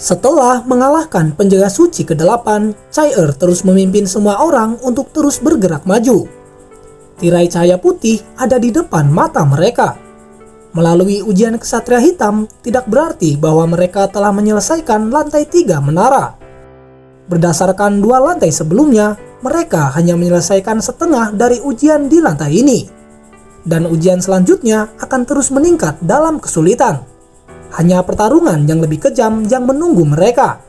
Setelah mengalahkan penjaga suci ke-8, Chai-Er terus memimpin semua orang untuk terus bergerak maju. Tirai cahaya putih ada di depan mata mereka. Melalui ujian Ksatria Hitam tidak berarti bahwa mereka telah menyelesaikan lantai 3 menara. Berdasarkan 2 lantai sebelumnya, mereka hanya menyelesaikan setengah dari ujian di lantai ini. Dan ujian selanjutnya akan terus meningkat dalam kesulitan. Hanya pertarungan yang lebih kejam yang menunggu mereka.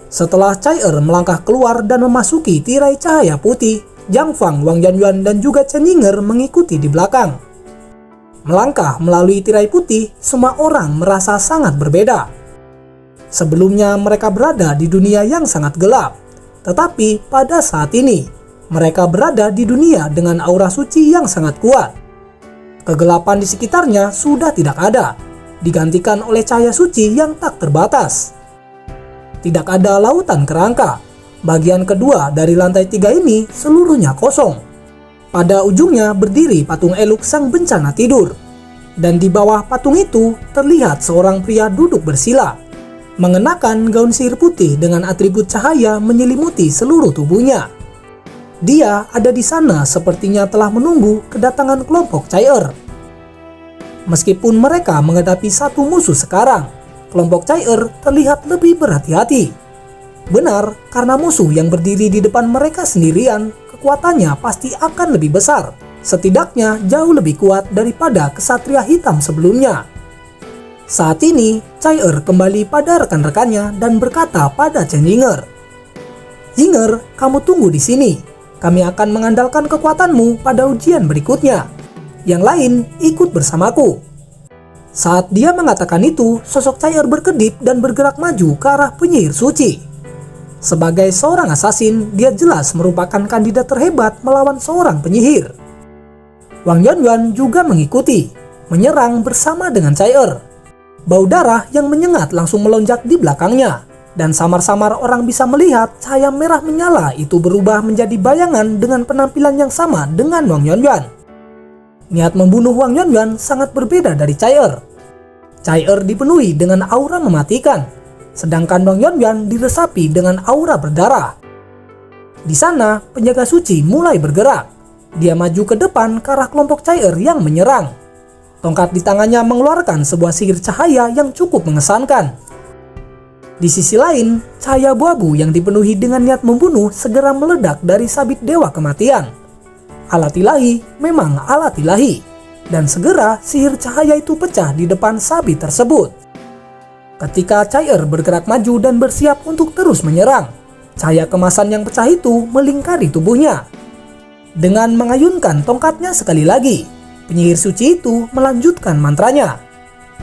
Setelah Chai-Er melangkah keluar dan memasuki tirai cahaya putih, Zhang Fang, Wang Yuanyuan dan juga Chen Yinger mengikuti di belakang. Melangkah melalui tirai putih, semua orang merasa sangat berbeda. Sebelumnya mereka berada di dunia yang sangat gelap, tetapi pada saat ini mereka berada di dunia dengan aura suci yang sangat kuat. Kegelapan di sekitarnya sudah tidak ada, digantikan oleh cahaya suci yang tak terbatas. Tidak ada lautan kerangka. Bagian kedua dari lantai 3 ini seluruhnya kosong. Pada ujungnya berdiri patung Eluk sang bencana tidur. Dan di bawah patung itu terlihat seorang pria duduk bersila, mengenakan gaun sihir putih dengan atribut cahaya menyelimuti seluruh tubuhnya. Dia ada di sana sepertinya telah menunggu kedatangan kelompok Chai-Er. Meskipun mereka menghadapi satu musuh sekarang, kelompok Chai-Er terlihat lebih berhati-hati. Benar, karena musuh yang berdiri di depan mereka sendirian, kekuatannya pasti akan lebih besar. Setidaknya jauh lebih kuat daripada Ksatria Hitam sebelumnya. Saat ini, Chai-Er kembali pada rekan-rekannya dan berkata pada Chen Yinger, "Yinger, kamu tunggu di sini. Kami akan mengandalkan kekuatanmu pada ujian berikutnya. Yang lain ikut bersamaku." Saat dia mengatakan itu, sosok Chai-Er berkedip dan bergerak maju ke arah penyihir suci. Sebagai seorang asasin, dia jelas merupakan kandidat terhebat melawan seorang penyihir. Wang Yuanyuan juga mengikuti, menyerang bersama dengan Chai-Er. Bau darah yang menyengat langsung melonjak di belakangnya, dan samar-samar orang bisa melihat cahaya merah menyala itu berubah menjadi bayangan dengan penampilan yang sama dengan Wang Yuanyuan. Niat membunuh Wang Yuanyuan sangat berbeda dari Chai-Er. Chai-Er dipenuhi dengan aura mematikan, sedangkan Wang Yuanyuan diresapi dengan aura berdarah. Di sana, penjaga suci mulai bergerak. Dia maju ke depan ke arah kelompok Chai-Er yang menyerang. Tongkat di tangannya mengeluarkan sebuah sihir cahaya yang cukup mengesankan. Di sisi lain, cahaya abu-abu yang dipenuhi dengan niat membunuh segera meledak dari sabit dewa kematian. Alat ilahi memang alat ilahi, dan segera sihir cahaya itu pecah di depan sabit tersebut. Ketika Chai-Er bergerak maju dan bersiap untuk terus menyerang, cahaya kemasan yang pecah itu melingkari tubuhnya. Dengan mengayunkan tongkatnya sekali lagi, penyihir suci itu melanjutkan mantranya.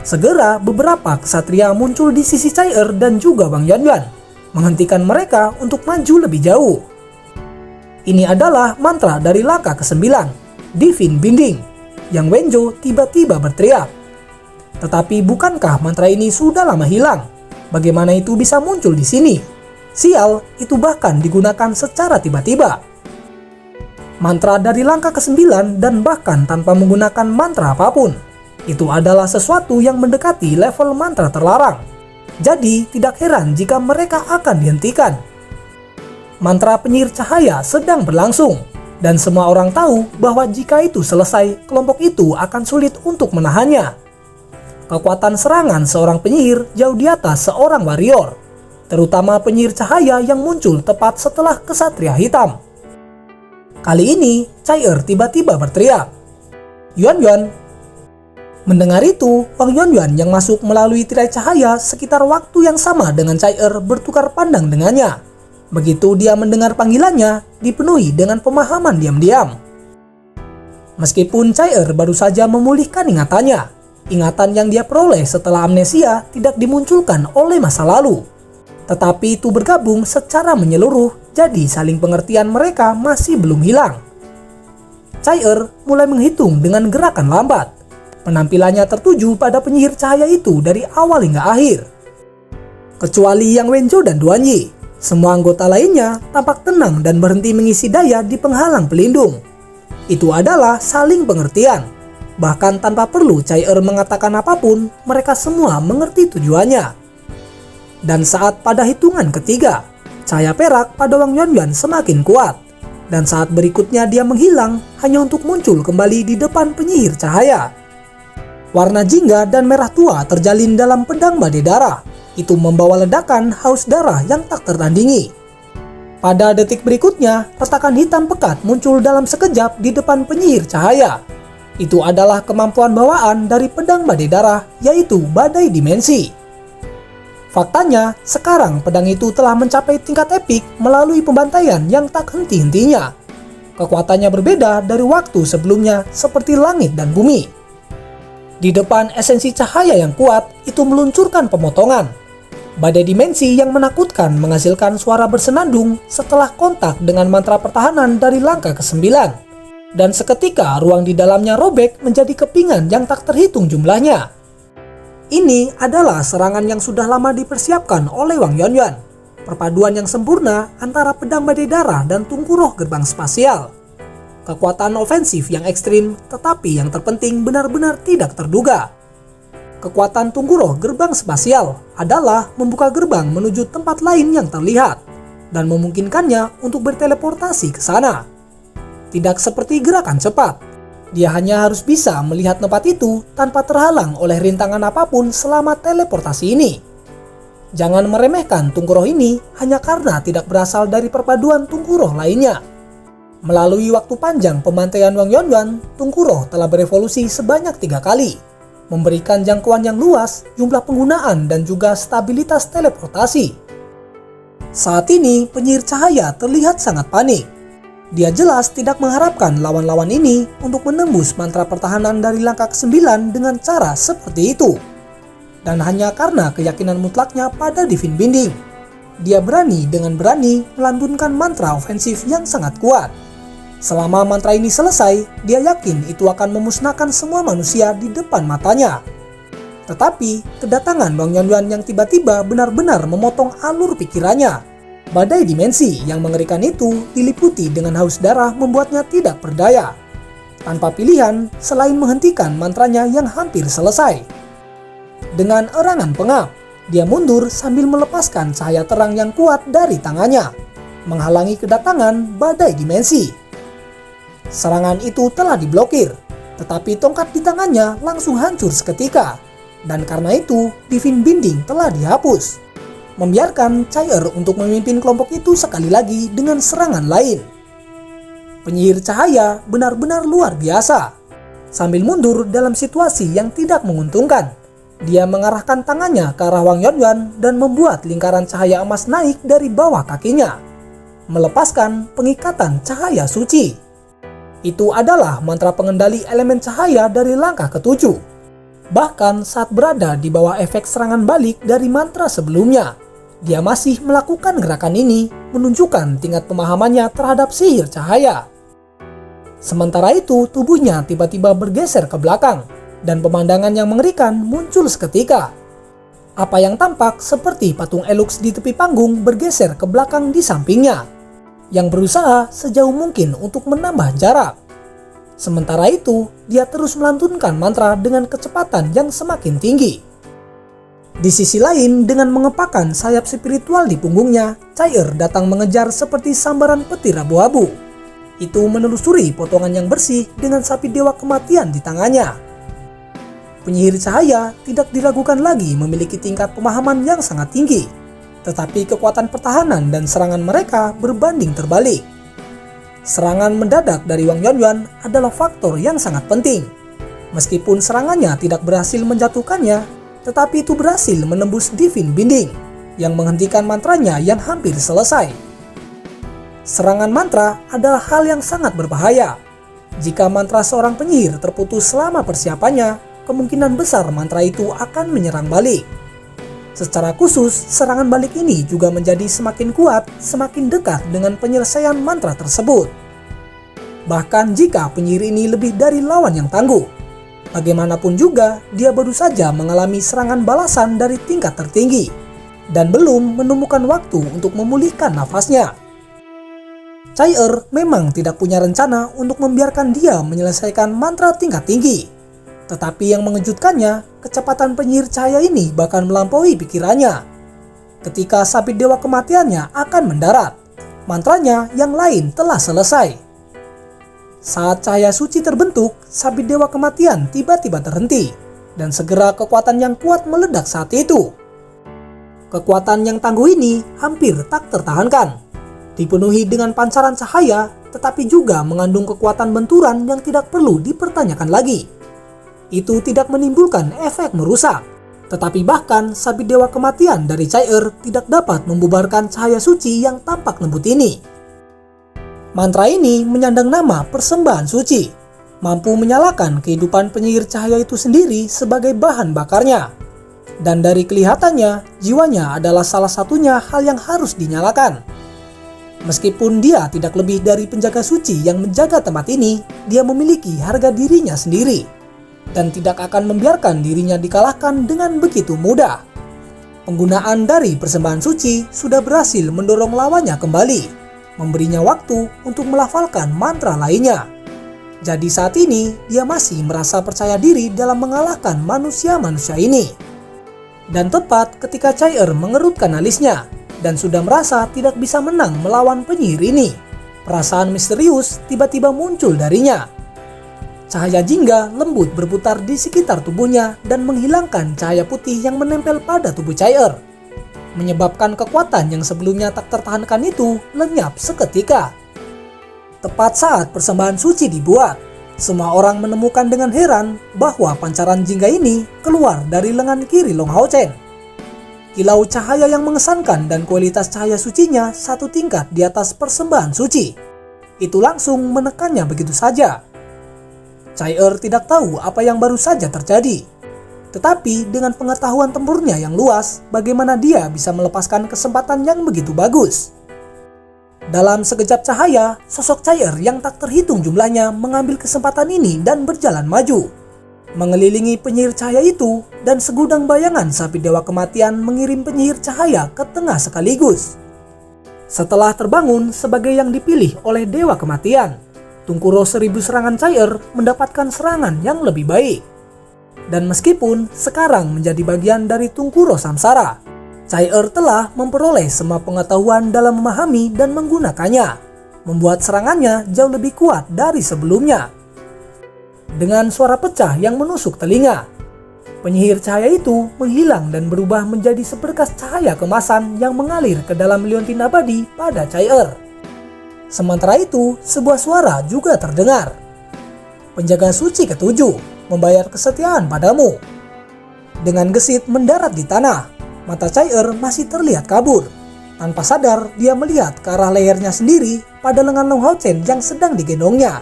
Segera beberapa ksatria muncul di sisi Chai-Er dan juga Wang Yuanyuan, menghentikan mereka untuk maju lebih jauh. Ini adalah mantra dari Laka ke-9, Divine Binding, yang Wenjo tiba-tiba berteriak. Tetapi bukankah mantra ini sudah lama hilang? Bagaimana itu bisa muncul di sini? Sial, itu bahkan digunakan secara tiba-tiba. Mantra dari Laka ke-9 dan bahkan tanpa menggunakan mantra apapun. Itu adalah sesuatu yang mendekati level mantra terlarang. Jadi tidak heran jika mereka akan dihentikan. Mantra penyihir cahaya sedang berlangsung, dan semua orang tahu bahwa jika itu selesai, kelompok itu akan sulit untuk menahannya. Kekuatan serangan seorang penyihir jauh di atas seorang warrior, terutama penyihir cahaya yang muncul tepat setelah Ksatria Hitam. Kali ini, Chai-Er tiba-tiba berteriak, "Yuanyuan!" Mendengar itu, Wang Yuanyuan yang masuk melalui tirai cahaya sekitar waktu yang sama dengan Chai-Er bertukar pandang dengannya. Begitu dia mendengar panggilannya, dipenuhi dengan pemahaman diam-diam. Meskipun Chai-Er baru saja memulihkan ingatannya, ingatan yang dia peroleh setelah amnesia tidak dimunculkan oleh masa lalu. Tetapi itu bergabung secara menyeluruh, jadi saling pengertian mereka masih belum hilang. Chai-Er mulai menghitung dengan gerakan lambat. Penampilannya tertuju pada penyihir cahaya itu dari awal hingga akhir. Kecuali Yang Wenjo dan Duanyi, semua anggota lainnya tampak tenang dan berhenti mengisi daya di penghalang pelindung. Itu adalah saling pengertian. Bahkan tanpa perlu Chai-Er mengatakan apapun, mereka semua mengerti tujuannya. Dan saat pada hitungan ketiga, cahaya perak pada Wang Yuanyuan semakin kuat. Dan saat berikutnya dia menghilang hanya untuk muncul kembali di depan penyihir cahaya. Warna jingga dan merah tua terjalin dalam pedang badai darah. Itu membawa ledakan haus darah yang tak tertandingi. Pada detik berikutnya, retakan hitam pekat muncul dalam sekejap di depan penyihir cahaya. Itu adalah kemampuan bawaan dari pedang badai darah, yaitu badai dimensi. Faktanya, sekarang pedang itu telah mencapai tingkat epik melalui pembantaian yang tak henti-hentinya. Kekuatannya berbeda dari waktu sebelumnya seperti langit dan bumi. Di depan esensi cahaya yang kuat, itu meluncurkan pemotongan. Badai dimensi yang menakutkan menghasilkan suara bersenandung setelah kontak dengan mantra pertahanan dari langkah ke-9. Dan seketika ruang di dalamnya robek menjadi kepingan yang tak terhitung jumlahnya. Ini adalah serangan yang sudah lama dipersiapkan oleh Wang Yuanyuan. Perpaduan yang sempurna antara pedang badai darah dan tungku roh gerbang spasial. Kekuatan ofensif yang ekstrim, tetapi yang terpenting benar-benar tidak terduga. Kekuatan tungku roh gerbang spasial adalah membuka gerbang menuju tempat lain yang terlihat dan memungkinkannya untuk berteleportasi ke sana. Tidak seperti gerakan cepat, dia hanya harus bisa melihat tempat itu tanpa terhalang oleh rintangan apapun selama teleportasi ini. Jangan meremehkan tungku roh ini hanya karena tidak berasal dari perpaduan tungku roh lainnya. Melalui waktu panjang pembantaian Wang Yuanyuan, tungku roh telah berevolusi sebanyak 3 kali, memberikan jangkauan yang luas, jumlah penggunaan, dan juga stabilitas teleportasi. Saat ini, penyihir cahaya terlihat sangat panik. Dia jelas tidak mengharapkan lawan-lawan ini untuk menembus mantra pertahanan dari langkah ke-9 dengan cara seperti itu. Dan hanya karena keyakinan mutlaknya pada Divine Binding, dia berani melantunkan mantra ofensif yang sangat kuat. Selama mantra ini selesai, dia yakin itu akan memusnahkan semua manusia di depan matanya. Tetapi, kedatangan Wang Yuanyuan yang tiba-tiba benar-benar memotong alur pikirannya. Badai dimensi yang mengerikan itu diliputi dengan haus darah membuatnya tidak berdaya. Tanpa pilihan selain menghentikan mantranya yang hampir selesai. Dengan erangan pengap, dia mundur sambil melepaskan cahaya terang yang kuat dari tangannya, menghalangi kedatangan badai dimensi. Serangan itu telah diblokir, tetapi tongkat di tangannya langsung hancur seketika. Dan karena itu, Divine Binding telah dihapus, membiarkan Chai-Er untuk memimpin kelompok itu sekali lagi dengan serangan lain. Penyihir cahaya benar-benar luar biasa. Sambil mundur dalam situasi yang tidak menguntungkan, dia mengarahkan tangannya ke arah Wang Yuanyuan dan membuat lingkaran cahaya emas naik dari bawah kakinya, melepaskan pengikatan cahaya suci. Itu adalah mantra pengendali elemen cahaya dari langkah ke-7. Bahkan saat berada di bawah efek serangan balik dari mantra sebelumnya, dia masih melakukan gerakan ini, menunjukkan tingkat pemahamannya terhadap sihir cahaya. Sementara itu, tubuhnya tiba-tiba bergeser ke belakang, dan pemandangan yang mengerikan muncul seketika. Apa yang tampak seperti patung Elux di tepi panggung bergeser ke belakang di sampingnya, yang berusaha sejauh mungkin untuk menambah jarak. Sementara itu, dia terus melantunkan mantra dengan kecepatan yang semakin tinggi. Di sisi lain, dengan mengepakkan sayap spiritual di punggungnya, Chai-Er datang mengejar seperti sambaran petir abu-abu. Itu menelusuri potongan yang bersih dengan sapi dewa kematian di tangannya. Penyihir cahaya tidak diragukan lagi memiliki tingkat pemahaman yang sangat tinggi. Tetapi kekuatan pertahanan dan serangan mereka berbanding terbalik. Serangan mendadak dari Wang Yuanyuan adalah faktor yang sangat penting. Meskipun serangannya tidak berhasil menjatuhkannya, tetapi itu berhasil menembus Divine Binding yang menghentikan mantranya yang hampir selesai. Serangan mantra adalah hal yang sangat berbahaya. Jika mantra seorang penyihir terputus selama persiapannya, kemungkinan besar mantra itu akan menyerang balik. Secara khusus, serangan balik ini juga menjadi semakin kuat semakin dekat dengan penyelesaian mantra tersebut. Bahkan jika penyihir ini lebih dari lawan yang tangguh, bagaimanapun juga dia baru saja mengalami serangan balasan dari tingkat tertinggi dan belum menemukan waktu untuk memulihkan nafasnya. Chai-Er memang tidak punya rencana untuk membiarkan dia menyelesaikan mantra tingkat tinggi. Tetapi yang mengejutkannya, kecepatan penyihir cahaya ini bahkan melampaui pikirannya. Ketika sabit dewa kematiannya akan mendarat, mantranya yang lain telah selesai. Saat cahaya suci terbentuk, sabit dewa kematian tiba-tiba terhenti, dan segera kekuatan yang kuat meledak saat itu. Kekuatan yang tangguh ini hampir tak tertahankan, dipenuhi dengan pancaran cahaya, tetapi juga mengandung kekuatan benturan yang tidak perlu dipertanyakan lagi. Itu tidak menimbulkan efek merusak, tetapi bahkan sabit dewa kematian dari Chai-Er tidak dapat membubarkan cahaya suci yang tampak lembut ini. Mantra ini menyandang nama persembahan suci, mampu menyalakan kehidupan penyihir cahaya itu sendiri sebagai bahan bakarnya. Dan dari kelihatannya, jiwanya adalah salah satunya hal yang harus dinyalakan. Meskipun dia tidak lebih dari penjaga suci yang menjaga tempat ini, dia memiliki harga dirinya sendiri, dan tidak akan membiarkan dirinya dikalahkan dengan begitu mudah. Penggunaan dari persembahan suci sudah berhasil mendorong lawannya kembali, memberinya waktu untuk melafalkan mantra lainnya. Jadi saat ini, dia masih merasa percaya diri dalam mengalahkan manusia-manusia ini. Dan tepat ketika Chai-Er mengerutkan alisnya dan sudah merasa tidak bisa menang melawan penyihir ini, perasaan misterius tiba-tiba muncul darinya. Cahaya jingga lembut berputar di sekitar tubuhnya dan menghilangkan cahaya putih yang menempel pada tubuh Chai-Er, menyebabkan kekuatan yang sebelumnya tak tertahankan itu lenyap seketika. Tepat saat persembahan suci dibuat, semua orang menemukan dengan heran bahwa pancaran jingga ini keluar dari lengan kiri Long Hao Chen. Kilau cahaya yang mengesankan dan kualitas cahaya sucinya satu tingkat di atas persembahan suci. Itu langsung menekannya begitu saja. Chai-Er tidak tahu apa yang baru saja terjadi. Tetapi dengan pengetahuan tempurnya yang luas, bagaimana dia bisa melepaskan kesempatan yang begitu bagus? Dalam sekejap cahaya, sosok Chai-Er yang tak terhitung jumlahnya mengambil kesempatan ini dan berjalan maju, mengelilingi penyihir cahaya itu, dan segudang bayangan sabit dewa kematian mengirim penyihir cahaya ke tengah sekaligus. Setelah terbangun sebagai yang dipilih oleh dewa kematian, Tungkuro 1000 serangan Chai-Er mendapatkan serangan yang lebih baik. Dan meskipun sekarang menjadi bagian dari Tungkuro Samsara, Chai-Er telah memperoleh semua pengetahuan dalam memahami dan menggunakannya, membuat serangannya jauh lebih kuat dari sebelumnya. Dengan suara pecah yang menusuk telinga, penyihir cahaya itu menghilang dan berubah menjadi seberkas cahaya kemasan yang mengalir ke dalam liontin abadi pada Chai-Er. Sementara itu, sebuah suara juga terdengar. Penjaga suci ketujuh membayar kesetiaan padamu. Dengan gesit mendarat di tanah, mata Chai-Er masih terlihat kabur. Tanpa sadar, dia melihat ke arah lehernya sendiri pada lengan Long Hao Chen yang sedang digendongnya.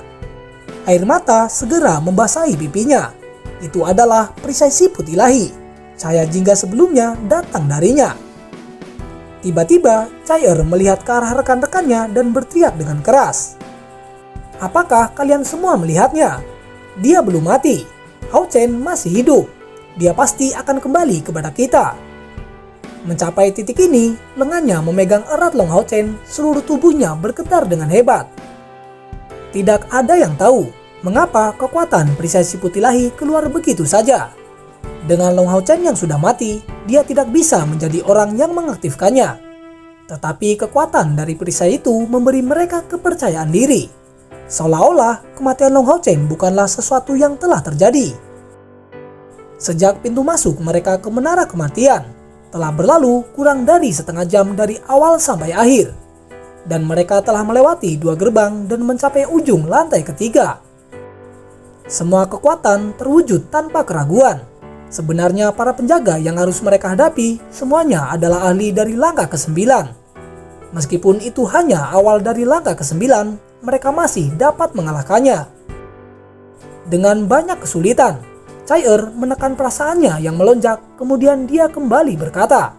Air mata segera membasahi pipinya. Itu adalah perisai siput ilahi. Cahaya jingga sebelumnya datang darinya. Tiba-tiba, Chai-Er melihat ke arah rekan-rekannya dan berteriak dengan keras. "Apakah kalian semua melihatnya? Dia belum mati. Hao Chen masih hidup. Dia pasti akan kembali kepada kita." Mencapai titik ini, lengannya memegang erat Long Hao Chen, seluruh tubuhnya bergetar dengan hebat. Tidak ada yang tahu mengapa kekuatan perisai siput ilahi keluar begitu saja. Dengan Long Hao Chen yang sudah mati, dia tidak bisa menjadi orang yang mengaktifkannya. Tetapi kekuatan dari perisai itu memberi mereka kepercayaan diri, seolah-olah kematian Long Hao Chen bukanlah sesuatu yang telah terjadi. Sejak pintu masuk mereka ke menara kematian, telah berlalu kurang dari setengah jam dari awal sampai akhir, dan mereka telah melewati 2 gerbang dan mencapai ujung lantai ketiga. Semua kekuatan terwujud tanpa keraguan. Sebenarnya para penjaga yang harus mereka hadapi semuanya adalah ahli dari langkah ke-9. Meskipun itu hanya awal dari langkah ke-9, mereka masih dapat mengalahkannya. Dengan banyak kesulitan, Chai-Er menekan perasaannya yang melonjak, kemudian dia kembali berkata,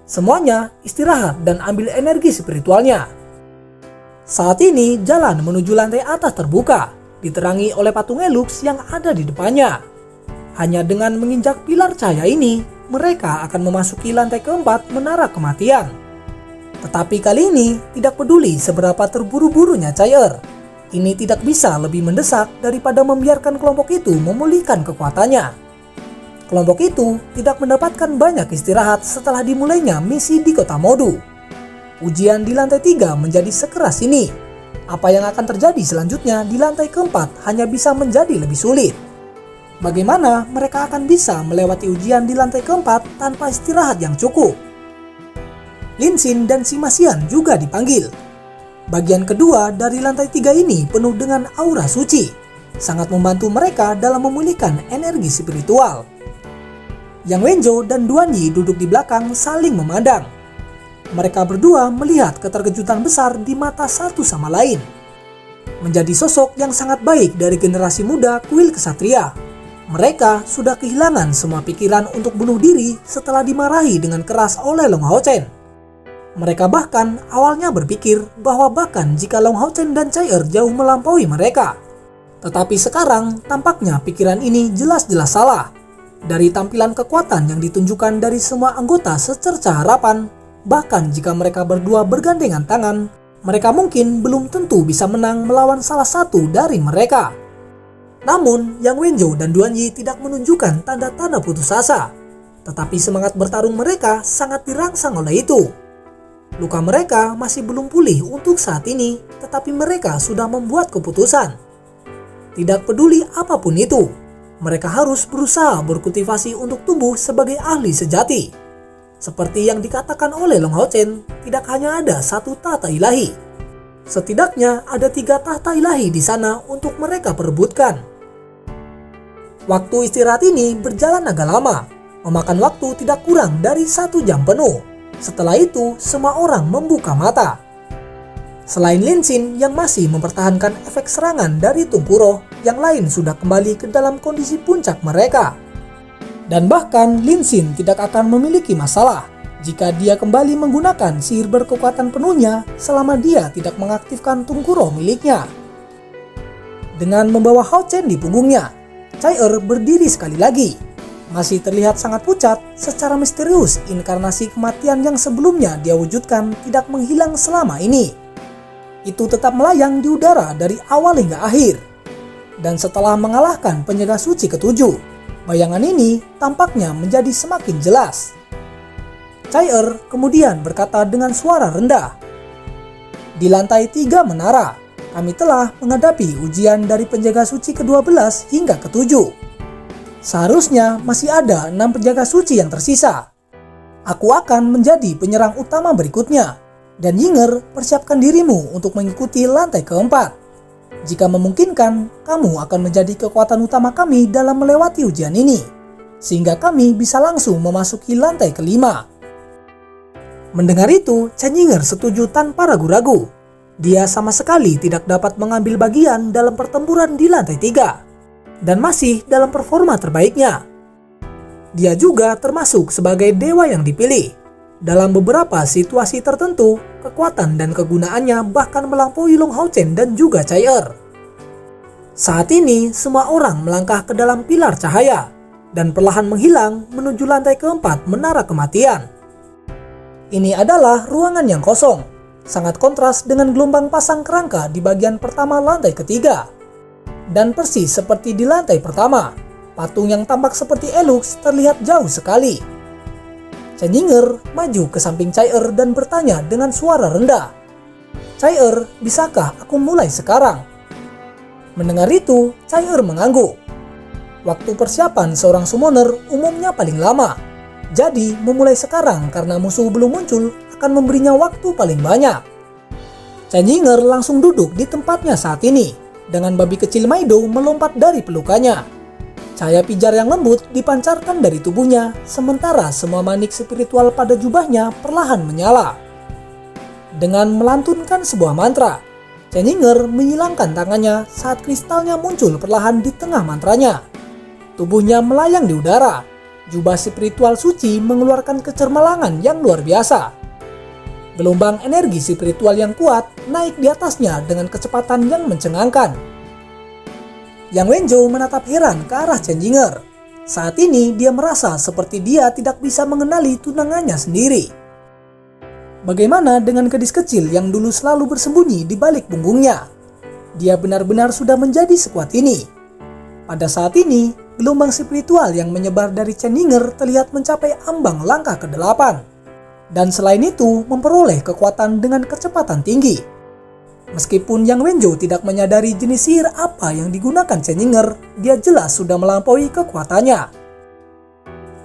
"Semuanya istirahat dan ambil energi spiritualnya." Saat ini jalan menuju lantai atas terbuka, diterangi oleh patung Elux yang ada di depannya. Hanya dengan menginjak pilar cahaya ini, mereka akan memasuki lantai keempat menara kematian. Tetapi kali ini tidak peduli seberapa terburu-burunya Chai-Er, ini tidak bisa lebih mendesak daripada membiarkan kelompok itu memulihkan kekuatannya. Kelompok itu tidak mendapatkan banyak istirahat setelah dimulainya misi di kota Modu. Ujian di lantai 3 menjadi sekeras ini. Apa yang akan terjadi selanjutnya di lantai keempat hanya bisa menjadi lebih sulit. Bagaimana mereka akan bisa melewati ujian di lantai keempat tanpa istirahat yang cukup? Lin Xin dan Si Masian juga dipanggil. Bagian kedua dari lantai 3 ini penuh dengan aura suci, sangat membantu mereka dalam memulihkan energi spiritual. Yang Wenjo dan Duan Yi duduk di belakang saling memandang. Mereka berdua melihat keterkejutan besar di mata satu sama lain. Menjadi sosok yang sangat baik dari generasi muda kuil kesatria, mereka sudah kehilangan semua pikiran untuk bunuh diri setelah dimarahi dengan keras oleh Long Hao Chen. Mereka bahkan awalnya berpikir bahwa bahkan jika Long Hao Chen dan Chai jauh melampaui mereka. Tetapi sekarang tampaknya pikiran ini jelas-jelas salah. Dari tampilan kekuatan yang ditunjukkan dari semua anggota secerca harapan, bahkan jika mereka berdua bergandengan tangan, mereka mungkin belum tentu bisa menang melawan salah satu dari mereka. Namun, Yang Wenjo dan Duan Yi tidak menunjukkan tanda-tanda putus asa, tetapi semangat bertarung mereka sangat dirangsang oleh itu. Luka mereka masih belum pulih untuk saat ini, tetapi mereka sudah membuat keputusan. Tidak peduli apapun itu, mereka harus berusaha berkultivasi untuk tumbuh sebagai ahli sejati. Seperti yang dikatakan oleh Long Hao Chen, tidak hanya ada satu tahta ilahi. Setidaknya ada 3 tahta ilahi di sana untuk mereka perebutkan. Waktu istirahat ini berjalan agak lama, memakan waktu tidak kurang dari 1 jam penuh. Setelah itu, semua orang membuka mata. Selain Lin Xin yang masih mempertahankan efek serangan dari Tunku Roh, yang lain sudah kembali ke dalam kondisi puncak mereka. Dan bahkan Lin Xin tidak akan memiliki masalah jika dia kembali menggunakan sihir berkekuatan penuhnya selama dia tidak mengaktifkan Tunku Roh miliknya. Dengan membawa Hao Chen di punggungnya, Chai berdiri sekali lagi. Masih terlihat sangat pucat, secara misterius inkarnasi kematian yang sebelumnya dia wujudkan tidak menghilang selama ini. Itu tetap melayang di udara dari awal hingga akhir. Dan setelah mengalahkan penjaga suci ke-7, bayangan ini tampaknya menjadi semakin jelas. Chai kemudian berkata dengan suara rendah, "Di lantai 3 menara, kami telah menghadapi ujian dari penjaga suci ke-12 hingga ke-7. Seharusnya masih ada 6 penjaga suci yang tersisa. Aku akan menjadi penyerang utama berikutnya. Dan Yinger, persiapkan dirimu untuk mengikuti lantai keempat. Jika memungkinkan, kamu akan menjadi kekuatan utama kami dalam melewati ujian ini, sehingga kami bisa langsung memasuki lantai kelima." Mendengar itu, Chen Yinger setuju tanpa ragu-ragu. Dia sama sekali tidak dapat mengambil bagian dalam pertempuran di lantai 3, dan masih dalam performa terbaiknya. Dia juga termasuk sebagai dewa yang dipilih. Dalam beberapa situasi tertentu, kekuatan dan kegunaannya bahkan melampaui Long Hao Chen dan juga Chai Saat ini, semua orang melangkah ke dalam pilar cahaya dan perlahan menghilang menuju lantai keempat menara kematian. Ini adalah ruangan yang kosong, sangat kontras dengan gelombang pasang kerangka di bagian pertama lantai ketiga. Dan persis seperti di lantai pertama, patung yang tampak seperti Elux terlihat jauh sekali. Chen Yinger maju ke samping Chai dan bertanya dengan suara rendah, "Chai, bisakah aku mulai sekarang?" Mendengar itu, Chai mengangguk. Waktu persiapan seorang summoner umumnya paling lama. Jadi memulai sekarang karena musuh belum muncul akan memberinya waktu paling banyak. Chen Yinger langsung duduk di tempatnya saat ini, dengan babi kecil Maido melompat dari pelukannya. Cahaya pijar yang lembut dipancarkan dari tubuhnya, sementara semua manik spiritual pada jubahnya perlahan menyala. Dengan melantunkan sebuah mantra, Chen Yinger menyilangkan tangannya saat kristalnya muncul perlahan di tengah mantranya. Tubuhnya melayang di udara. Jubah spiritual suci mengeluarkan kecermelangan yang luar biasa. Gelombang energi spiritual yang kuat naik di atasnya dengan kecepatan yang mencengangkan. Yang Wenjo menatap heran ke arah Chen Yinger. Saat ini dia merasa seperti dia tidak bisa mengenali tunangannya sendiri. Bagaimana dengan gadis kecil yang dulu selalu bersembunyi di balik punggungnya? Dia benar-benar sudah menjadi sekuat ini. Pada saat ini, gelombang spiritual yang menyebar dari Cenninger terlihat mencapai ambang langkah ke-8. Dan selain itu, memperoleh kekuatan dengan kecepatan tinggi. Meskipun Yang Wenjo tidak menyadari jenis sihir apa yang digunakan Cenninger, dia jelas sudah melampaui kekuatannya.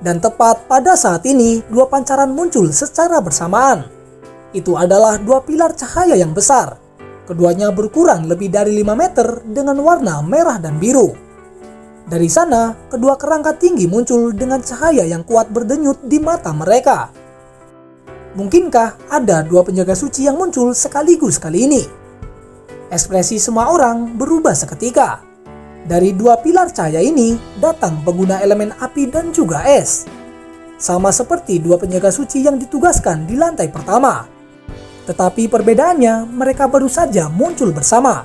Dan tepat pada saat ini, dua pancaran muncul secara bersamaan. Itu adalah dua pilar cahaya yang besar. Keduanya berukuran lebih dari 5 meter dengan warna merah dan biru. Dari sana, kedua kerangka tinggi muncul dengan cahaya yang kuat berdenyut di mata mereka. Mungkinkah ada dua penjaga suci yang muncul sekaligus kali ini? Ekspresi semua orang berubah seketika. Dari dua pilar cahaya ini datang pengguna elemen api dan juga es. Sama seperti dua penjaga suci yang ditugaskan di lantai pertama. Tetapi perbedaannya mereka baru saja muncul bersama.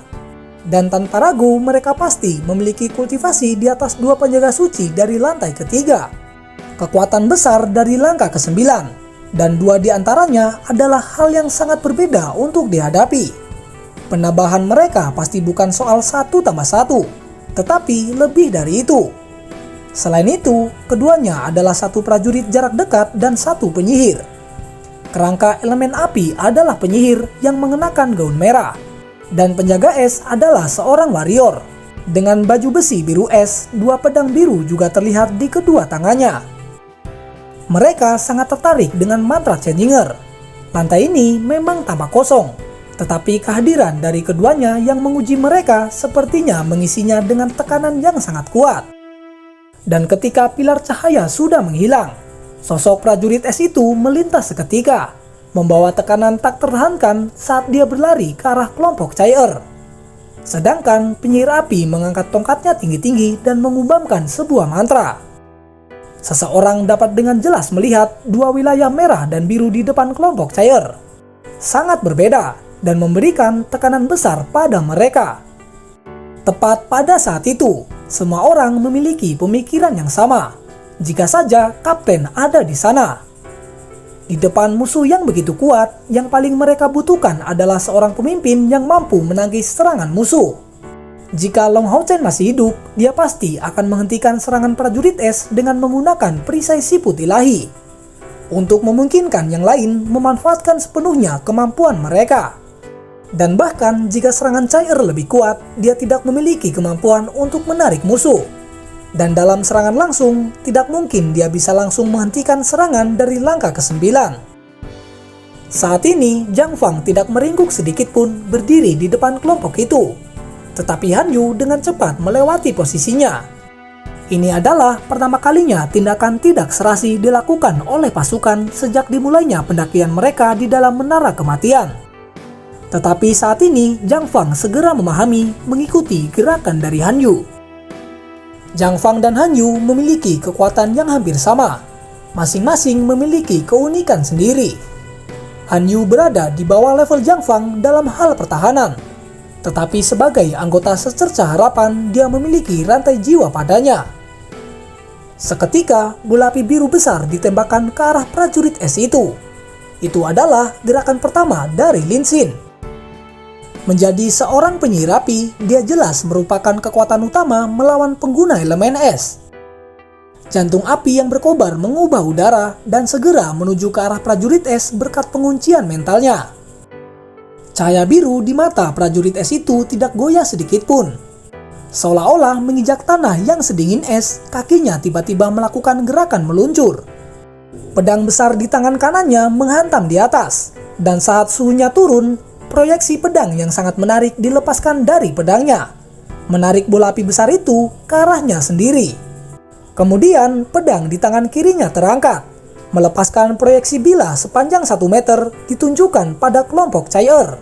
Dan tanpa ragu mereka pasti memiliki kultivasi di atas dua penjaga suci dari lantai ketiga. Kekuatan besar dari langkah ke-9. Dan dua di antaranya adalah hal yang sangat berbeda untuk dihadapi. Penambahan mereka pasti bukan soal 1+1. Tetapi lebih dari itu. Selain itu, keduanya adalah satu prajurit jarak dekat dan satu penyihir. Kerangka elemen api adalah penyihir yang mengenakan gaun merah. Dan penjaga es adalah seorang warrior. Dengan baju besi biru es, dua pedang biru juga terlihat di kedua tangannya. Mereka sangat tertarik dengan mantra Cenninger. Lantai ini memang tampak kosong. Tetapi kehadiran dari keduanya yang menguji mereka sepertinya mengisinya dengan tekanan yang sangat kuat. Dan ketika pilar cahaya sudah menghilang, sosok prajurit es itu melintas seketika, membawa tekanan tak tertahankan saat dia berlari ke arah kelompok Chai-Er. Sedangkan penyihir api mengangkat tongkatnya tinggi-tinggi dan mengumandangkan sebuah mantra. Seseorang dapat dengan jelas melihat dua wilayah merah dan biru di depan kelompok Chai-Er. Sangat berbeda dan memberikan tekanan besar pada mereka. Tepat pada saat itu, semua orang memiliki pemikiran yang sama. Jika saja kapten ada di sana. Di depan musuh yang begitu kuat, yang paling mereka butuhkan adalah seorang pemimpin yang mampu menangkis serangan musuh. Jika Long Hao Chen masih hidup, dia pasti akan menghentikan serangan prajurit es dengan menggunakan perisai siput ilahi. Untuk memungkinkan yang lain memanfaatkan sepenuhnya kemampuan mereka. Dan bahkan jika serangan Chai-Er lebih kuat, dia tidak memiliki kemampuan untuk menarik musuh. Dan dalam serangan langsung, tidak mungkin dia bisa langsung menghentikan serangan dari langkah ke-9. Saat ini, Zhang Fang tidak meringkuk sedikit pun berdiri di depan kelompok itu. Tetapi Han Yu dengan cepat melewati posisinya. Ini adalah pertama kalinya tindakan tidak serasi dilakukan oleh pasukan sejak dimulainya pendakian mereka di dalam menara kematian. Tetapi saat ini, Zhang Fang segera memahami mengikuti gerakan dari Han Yu. Zhang Fang dan Han Yu memiliki kekuatan yang hampir sama. Masing-masing memiliki keunikan sendiri. Han Yu berada di bawah level Zhang Fang dalam hal pertahanan. Tetapi sebagai anggota secerca harapan, dia memiliki rantai jiwa padanya. Seketika, bola api biru besar ditembakkan ke arah prajurit es itu. Itu adalah gerakan pertama dari Lin Xin. Menjadi seorang penyihir api, dia jelas merupakan kekuatan utama melawan pengguna elemen es. Jantung api yang berkobar mengubah udara dan segera menuju ke arah prajurit es berkat penguncian mentalnya. Cahaya biru di mata prajurit es itu tidak goyah sedikit pun. Seolah-olah menginjak tanah yang sedingin es, kakinya tiba-tiba melakukan gerakan meluncur. Pedang besar di tangan kanannya menghantam di atas, dan saat suhunya turun, proyeksi pedang yang sangat menarik dilepaskan dari pedangnya, menarik bola api besar itu ke arahnya sendiri. Kemudian pedang di tangan kirinya terangkat, melepaskan proyeksi bilah sepanjang 1 meter ditunjukkan pada kelompok Chai-Er.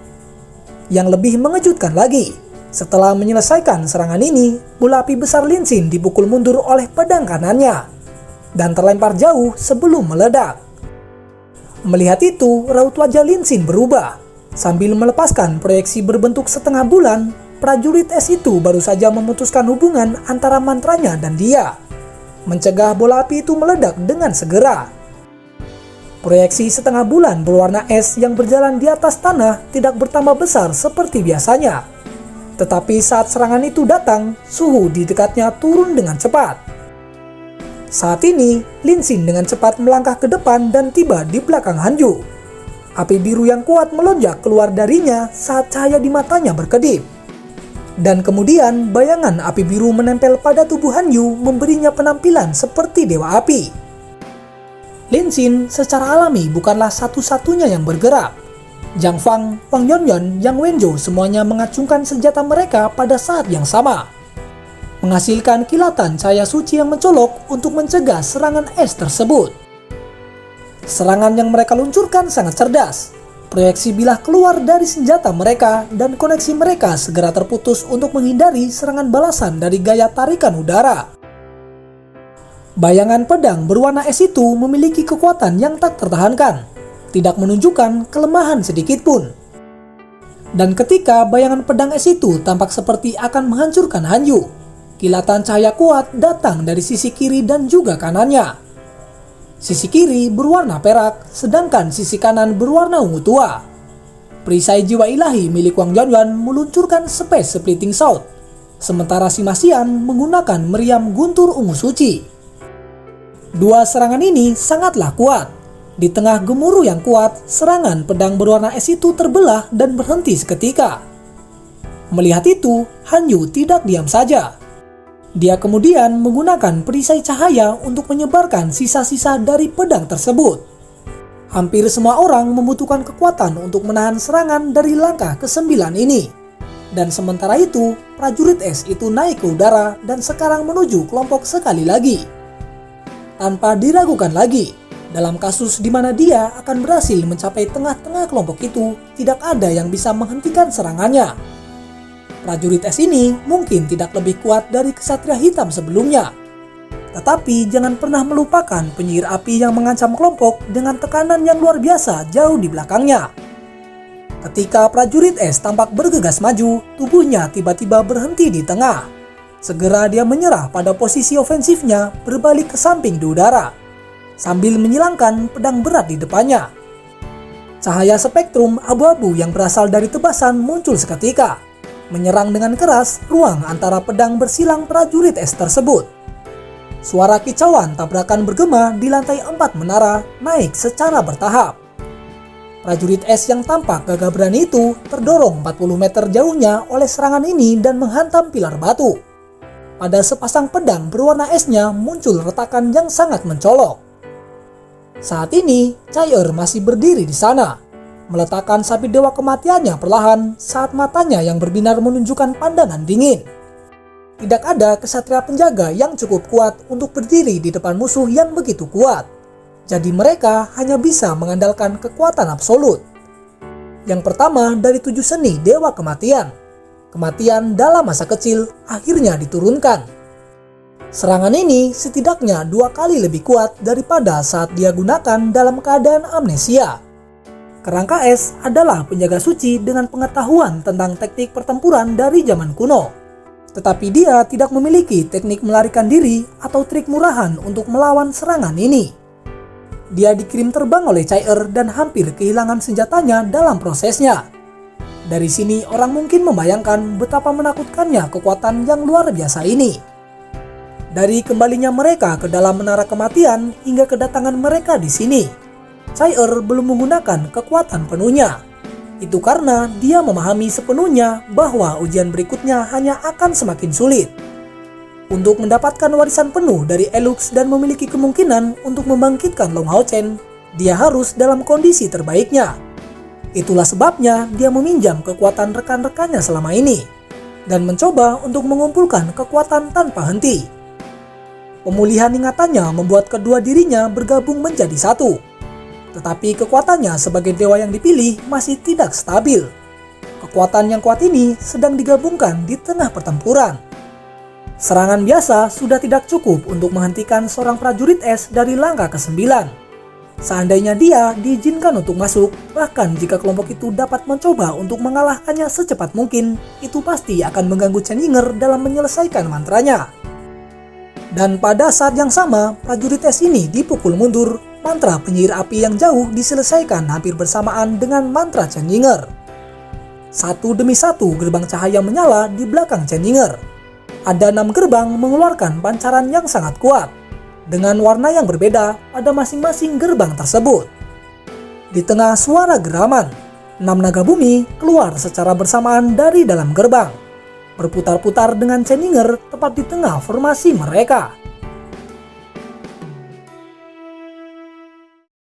Yang lebih mengejutkan lagi, setelah menyelesaikan serangan ini, bola api besar Lin Xin dipukul mundur oleh pedang kanannya dan terlempar jauh sebelum meledak. Melihat itu, raut wajah Lin Xin berubah. Sambil melepaskan proyeksi berbentuk setengah bulan, prajurit es itu baru saja memutuskan hubungan antara mantranya dan dia, mencegah bola api itu meledak dengan segera. Proyeksi setengah bulan berwarna es yang berjalan di atas tanah tidak bertambah besar seperti biasanya. Tetapi saat serangan itu datang, suhu di dekatnya turun dengan cepat. Saat ini, Lin Xin dengan cepat melangkah ke depan dan tiba di belakang Hanyu. Api biru yang kuat melonjak keluar darinya saat cahaya di matanya berkedip. Dan kemudian bayangan api biru menempel pada tubuh Hanyu memberinya penampilan seperti dewa api. Lin Xin secara alami bukanlah satu-satunya yang bergerak. Zhang Fang, Wang Yonyon, Yang Wenzhou semuanya mengacungkan senjata mereka pada saat yang sama, menghasilkan kilatan cahaya suci yang mencolok untuk mencegah serangan es tersebut. Serangan yang mereka luncurkan sangat cerdas. Proyeksi bilah keluar dari senjata mereka dan koneksi mereka segera terputus untuk menghindari serangan balasan dari gaya tarikan udara. Bayangan pedang berwarna es itu memiliki kekuatan yang tak tertahankan, tidak menunjukkan kelemahan sedikit pun. Dan ketika bayangan pedang es itu tampak seperti akan menghancurkan Hanyu, kilatan cahaya kuat datang dari sisi kiri dan juga kanannya. Sisi kiri berwarna perak, sedangkan sisi kanan berwarna ungu tua. Perisai jiwa ilahi milik Wang Yuanyuan meluncurkan Space Splitting Shout, sementara si Masian menggunakan meriam guntur ungu suci. Dua serangan ini sangatlah kuat. Di tengah gemuruh yang kuat, serangan pedang berwarna es itu terbelah dan berhenti seketika. Melihat itu, Hanyu tidak diam saja. Dia kemudian menggunakan perisai cahaya untuk menyebarkan sisa-sisa dari pedang tersebut. Hampir semua orang membutuhkan kekuatan untuk menahan serangan dari langkah ke-9 ini. Dan sementara itu, prajurit es itu naik ke udara dan sekarang menuju kelompok sekali lagi. Tanpa diragukan lagi, dalam kasus di mana dia akan berhasil mencapai tengah-tengah kelompok itu, tidak ada yang bisa menghentikan serangannya. Prajurit es ini mungkin tidak lebih kuat dari kesatria hitam sebelumnya. Tetapi jangan pernah melupakan penyihir api yang mengancam kelompok dengan tekanan yang luar biasa jauh di belakangnya. Ketika prajurit es tampak bergegas maju, tubuhnya tiba-tiba berhenti di tengah. Segera dia menyerah pada posisi ofensifnya berbalik ke samping di udara, sambil menyilangkan pedang berat di depannya. Cahaya spektrum abu-abu yang berasal dari tebasan muncul seketika, menyerang dengan keras ruang antara pedang bersilang prajurit es tersebut. Suara kicauan tabrakan bergema di lantai 4 menara naik secara bertahap. Prajurit es yang tampak gagah berani itu terdorong 40 meter jauhnya oleh serangan ini dan menghantam pilar batu. Pada sepasang pedang berwarna esnya muncul retakan yang sangat mencolok. Saat ini, Chai-Er masih berdiri di sana, meletakkan sabit dewa kematiannya perlahan saat matanya yang berbinar menunjukkan pandangan dingin. Tidak ada kesatria penjaga yang cukup kuat untuk berdiri di depan musuh yang begitu kuat. Jadi mereka hanya bisa mengandalkan kekuatan absolut. Yang pertama dari 7 seni dewa kematian. Kematian dalam masa kecil akhirnya diturunkan. Serangan ini setidaknya 2 kali lebih kuat daripada saat dia gunakan dalam keadaan amnesia. Kerangka es adalah penjaga suci dengan pengetahuan tentang teknik pertempuran dari zaman kuno. Tetapi dia tidak memiliki teknik melarikan diri atau trik murahan untuk melawan serangan ini. Dia dikirim terbang oleh Chai-Er dan hampir kehilangan senjatanya dalam prosesnya. Dari sini orang mungkin membayangkan betapa menakutkannya kekuatan yang luar biasa ini. Dari kembalinya mereka ke dalam menara kematian hingga kedatangan mereka di sini, Chai-Er belum menggunakan kekuatan penuhnya. Itu karena dia memahami sepenuhnya bahwa ujian berikutnya hanya akan semakin sulit. Untuk mendapatkan warisan penuh dari Elux dan memiliki kemungkinan untuk membangkitkan Long Hao Chen, dia harus dalam kondisi terbaiknya. Itulah sebabnya dia meminjam kekuatan rekan-rekannya selama ini dan mencoba untuk mengumpulkan kekuatan tanpa henti. Pemulihan ingatannya membuat kedua dirinya bergabung menjadi satu. Tetapi kekuatannya sebagai dewa yang dipilih masih tidak stabil. Kekuatan yang kuat ini sedang digabungkan di tengah pertempuran. Serangan biasa sudah tidak cukup untuk menghentikan seorang prajurit es dari langkah ke-9. Seandainya dia diizinkan untuk masuk, bahkan jika kelompok itu dapat mencoba untuk mengalahkannya secepat mungkin, itu pasti akan mengganggu Chen Yinger dalam menyelesaikan mantranya. Dan pada saat yang sama, prajurit es ini dipukul mundur. Mantra penyihir api yang jauh diselesaikan hampir bersamaan dengan mantra Chen Yinger. Satu demi satu gerbang cahaya menyala di belakang Chen Yinger. Ada 6 gerbang mengeluarkan pancaran yang sangat kuat. dengan warna yang berbeda pada masing-masing gerbang tersebut. Di tengah suara geraman, 6 naga bumi keluar secara bersamaan dari dalam gerbang, berputar-putar dengan ceninger tepat di tengah formasi mereka.